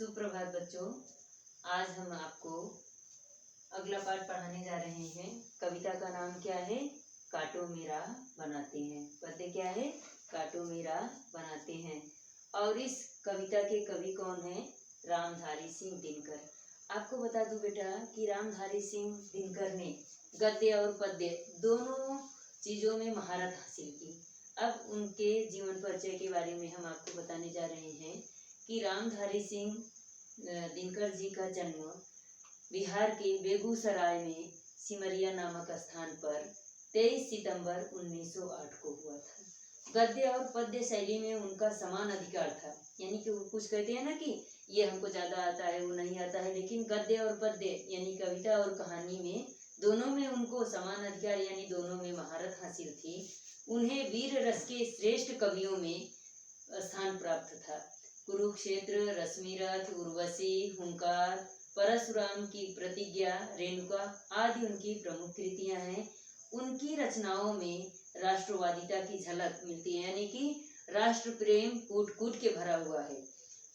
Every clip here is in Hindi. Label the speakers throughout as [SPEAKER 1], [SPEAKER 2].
[SPEAKER 1] सुप्रभात बच्चों। आज हम आपको अगला पाठ पढ़ाने जा रहे हैं। कविता का नाम क्या है? कांटों में राह बनाते हैं। पते क्या है? कांटों में राह बनाते हैं। और इस कविता के कवि कौन है? रामधारी सिंह दिनकर। आपको बता दूं बेटा कि रामधारी सिंह दिनकर ने गद्य और पद्य दोनों चीजों में महारत हासिल की। अब उनके जीवन परिचय के बारे में हम आपको बताने जा रहे हैं कि रामधारी सिंह दिनकर जी का जन्म बिहार के बेगूसराय में सिमरिया नामक स्थान पर 23 सितंबर 1908 को हुआ था। गद्य और पद्य शैली में उनका समान अधिकार था। यानी कि कुछ कहते हैं ना कि ये हमको ज्यादा आता है, वो नहीं आता है, लेकिन गद्य और पद्य यानी कविता और कहानी में दोनों में उनको समान अधिकार यानी दोनों में महारत हासिल थी। उन्हें वीर रस के श्रेष्ठ कवियों में स्थान प्राप्त था। कुरुक्षेत्र, रश्मिरथ, उर्वशी, हुंकार, परशुराम की प्रतिज्ञा, रेणुका आदि उनकी प्रमुख कृतियां हैं। उनकी रचनाओं में राष्ट्रवादिता की झलक मिलती है, यानी कि राष्ट्र प्रेम कूट कूट के भरा हुआ है।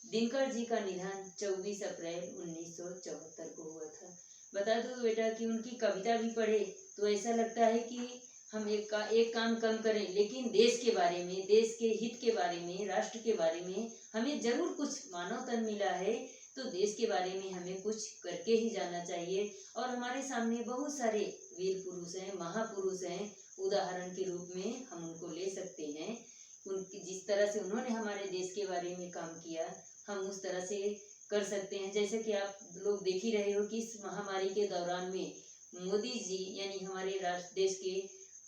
[SPEAKER 1] दिनकर जी का निधन 24 अप्रैल 1974 को हुआ था। बता दो बेटा कि उनकी कविता भी पढ़े तो ऐसा लगता है कि हम एक काम कम करें, लेकिन देश के बारे में, देश के हित के बारे में, राष्ट्र के बारे में हमें जरूर कुछ मानव तन मिला है, तो देश के बारे में हमें कुछ करके ही जाना चाहिए। और हमारे सामने बहुत सारे वीर पुरुष हैं, महापुरुष हैं, उदाहरण के रूप में हम उनको ले सकते हैं। उनकी जिस तरह से उन्होंने हमारे देश के बारे में काम किया, हम उस तरह से कर सकते हैं। जैसे कि आप लोग देख ही रहे हो कि इस महामारी के दौरान में मोदी जी यानी हमारे राष्ट्र देश के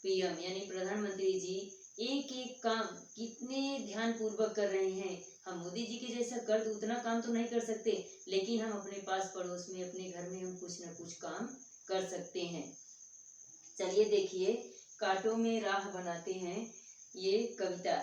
[SPEAKER 1] पीएम यानी प्रधानमंत्री जी एक एक काम कितने ध्यान पूर्वक कर रहे हैं। हम मोदी जी के जैसा कर तो उतना काम तो नहीं कर सकते, लेकिन हम अपने पास पड़ोस में, अपने घर में हम कुछ न कुछ काम कर सकते हैं। चलिए देखिए, कांटों में राह बनाते हैं ये कविता।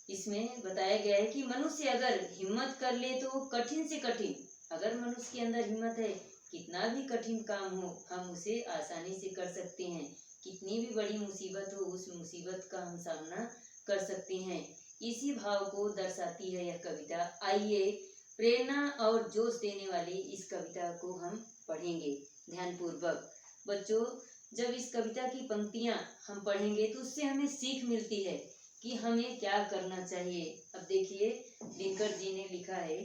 [SPEAKER 1] इसमें बताया गया है कि मनुष्य अगर हिम्मत कर ले तो कठिन से कठिन, अगर मनुष्य के अंदर हिम्मत है, कितना भी कठिन काम हो हम उसे आसानी से कर सकते हैं। कितनी भी बड़ी मुसीबत हो, उस मुसीबत का हम सामना कर सकते हैं। इसी भाव को दर्शाती है यह कविता। आइए प्रेरणा और जोश देने वाली इस कविता को हम पढ़ेंगे ध्यानपूर्वक। बच्चों, जब इस कविता की पंक्तियां हम पढ़ेंगे तो उससे हमें सीख मिलती है कि हमें क्या करना चाहिए। अब देखिए, दिनकर जी ने लिखा है,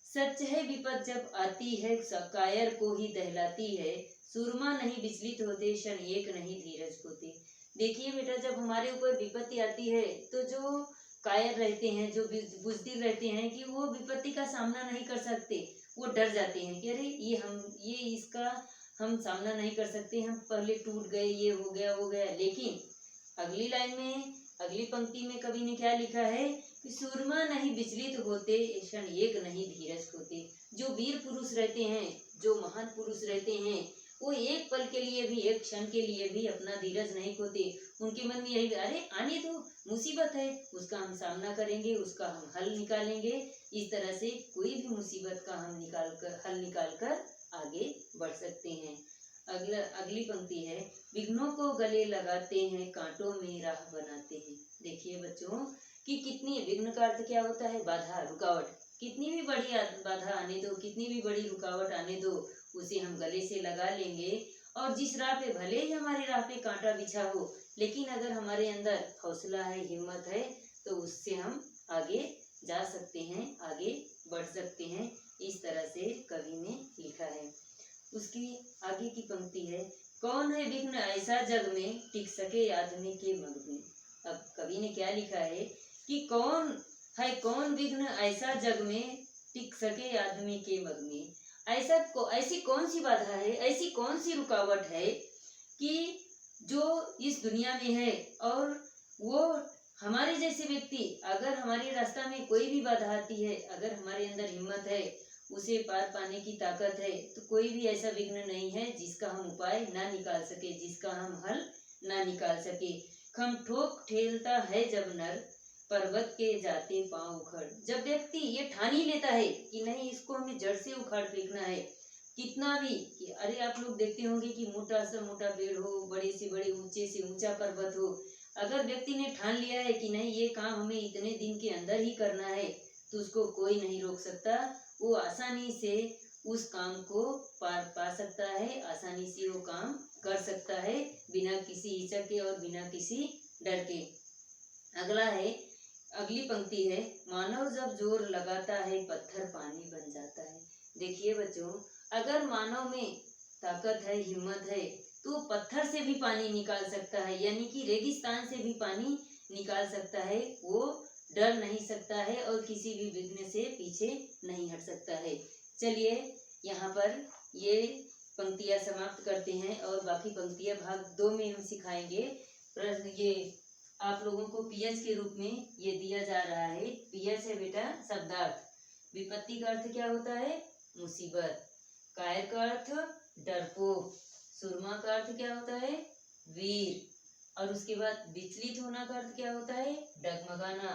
[SPEAKER 1] सच है विपद जब आती है, कायर को ही दहलाती है, सूरमा नहीं विचलित होते, क्षण एक नहीं धीरज होते। देखिए बेटा, जब हमारे ऊपर विपत्ति आती है तो जो कायर रहते हैं, जो बुज़दिल रहते हैं कि वो विपत्ति का सामना नहीं कर सकते, वो डर जाते हैं कि अरे ये इसका हम सामना नहीं कर सकते, हम पहले टूट गए, ये हो गया वो गया। लेकिन अगली लाइन में, अगली पंक्ति में कवि ने क्या लिखा है कि सूरमा नहीं विचलित होते, क्षण एक नहीं धीरज होते। जो वीर पुरुष रहते हैं, जो महान पुरुष रहते हैं, वो एक पल के लिए भी, एक क्षण के लिए भी अपना धीरज नहीं खोते। उनके मन में यही, अरे आने तो मुसीबत है, उसका हम सामना करेंगे, उसका हम हल निकालेंगे। इस तरह से कोई भी मुसीबत का हम हल निकाल कर आगे बढ़ सकते हैं। अगली पंक्ति है, विघ्नों को गले लगाते हैं, कांटों में राह बनाते हैं। देखिए बच्चों कि कितनी, विघ्न का अर्थ क्या होता है? बाधा, रुकावट। कितनी भी बड़ी बाधा आने दो, कितनी भी बड़ी रुकावट आने दो, उसे हम गले से लगा लेंगे। और जिस राह पे, भले ही हमारी राह पे कांटा बिछा हो, लेकिन अगर हमारे अंदर हौसला है, हिम्मत है, तो उससे हम आगे जा सकते हैं, आगे बढ़ सकते हैं। इस तरह से कवि ने लिखा है। उसकी आगे की पंक्ति है, कौन है विघ्न ऐसा जग में, टिक सके आदमी के मग में। अब कवि ने क्या लिखा है कि कौन विघ्न ऐसा जग में, टिक सके आदमी के मग में। ऐसी कौन सी बाधा है, ऐसी कौन सी रुकावट है कि जो इस दुनिया में है, और वो हमारे जैसे व्यक्ति, अगर हमारे रास्ता में कोई भी बाधा आती है, अगर हमारे अंदर हिम्मत है, उसे पार पाने की ताकत है, तो कोई भी ऐसा विघ्न नहीं है जिसका हम उपाय ना निकाल सके, जिसका हम हल ना निकाल सके। खम ठोक ठेलता है जब नर, पर्वत के जाते पांव उखड़। जब व्यक्ति ये ठान ही लेता है कि नहीं, इसको हमें जड़ से उखाड़ फेंकना है, कितना भी कि अरे आप लोग देखते होंगे कि मोटा से मोटा पेड़ हो, बड़े से बड़े, ऊंचे से ऊंचा पर्वत हो, अगर व्यक्ति ने ठान लिया है कि नहीं ये काम हमें इतने दिन के अंदर ही करना है, तो उसको कोई नहीं रोक सकता, वो आसानी से उस काम को पार पा सकता है, आसानी से वो काम कर सकता है बिना किसी हिचक के और बिना किसी डर के। अगला है, अगली पंक्ति है, मानव जब जोर लगाता है पत्थर पानी बन जाता है। देखिए बच्चों, अगर मानव में ताकत है, हिम्मत है, तो पत्थर से भी पानी निकाल सकता है, यानी कि रेगिस्तान से भी पानी निकाल सकता है। वो डर नहीं सकता है और किसी भी विघ्न से पीछे नहीं हट सकता है। चलिए यहाँ पर ये पंक्तियां समाप्त करते हैं और बाकी पंक्तियां भाग 2 में हम सिखाएंगे। प्रश्न ये आप लोगों को पीएच के रूप में ये दिया जा रहा है। पीएच है बेटा शब्दार्थ। विपत्ति का अर्थ क्या होता है? मुसीबत। कायर का अर्थ डरपोक। सुरमा का अर्थ क्या होता है? वीर। और उसके बाद विचलित होना का अर्थ क्या होता है? डगमगाना।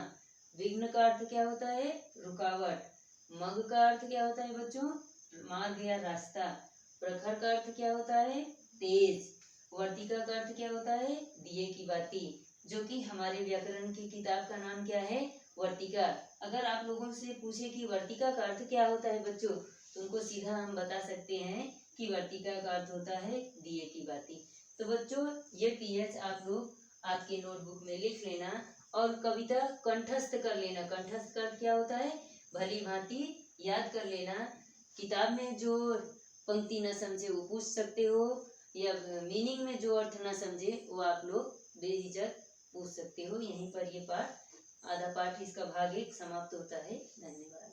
[SPEAKER 1] विघ्न का अर्थ क्या होता है? रुकावट। मग का अर्थ क्या होता है बच्चों? मार्ग या रास्ता। प्रखर का अर्थ क्या होता है? तेज। वर्तिका का अर्थ क्या होता है? दिए की बाती, जो कि हमारे व्याकरण की किताब का नाम क्या है? वर्तिका। अगर आप लोगों से पूछे कि वर्तिका का अर्थ क्या होता है बच्चों, तो उनको सीधा हम बता सकते हैं कि वर्तिका का अर्थ होता है दिए की बाती। तो बच्चों ये पीएच आप लोग आपके नोटबुक में लिख लेना और कविता कंठस्थ कर लेना। कंठस्थ का अर्थ क्या होता है? भली भांति याद कर लेना। किताब में जो पंक्ति न समझे वो पूछ सकते हो, या मीनिंग में जो अर्थ न समझे वो आप लोग बेझिझक पूछ सकते हो। यहीं पर ये पाठ, आधा पाठ इसका भाग 1 समाप्त होता है। धन्यवाद।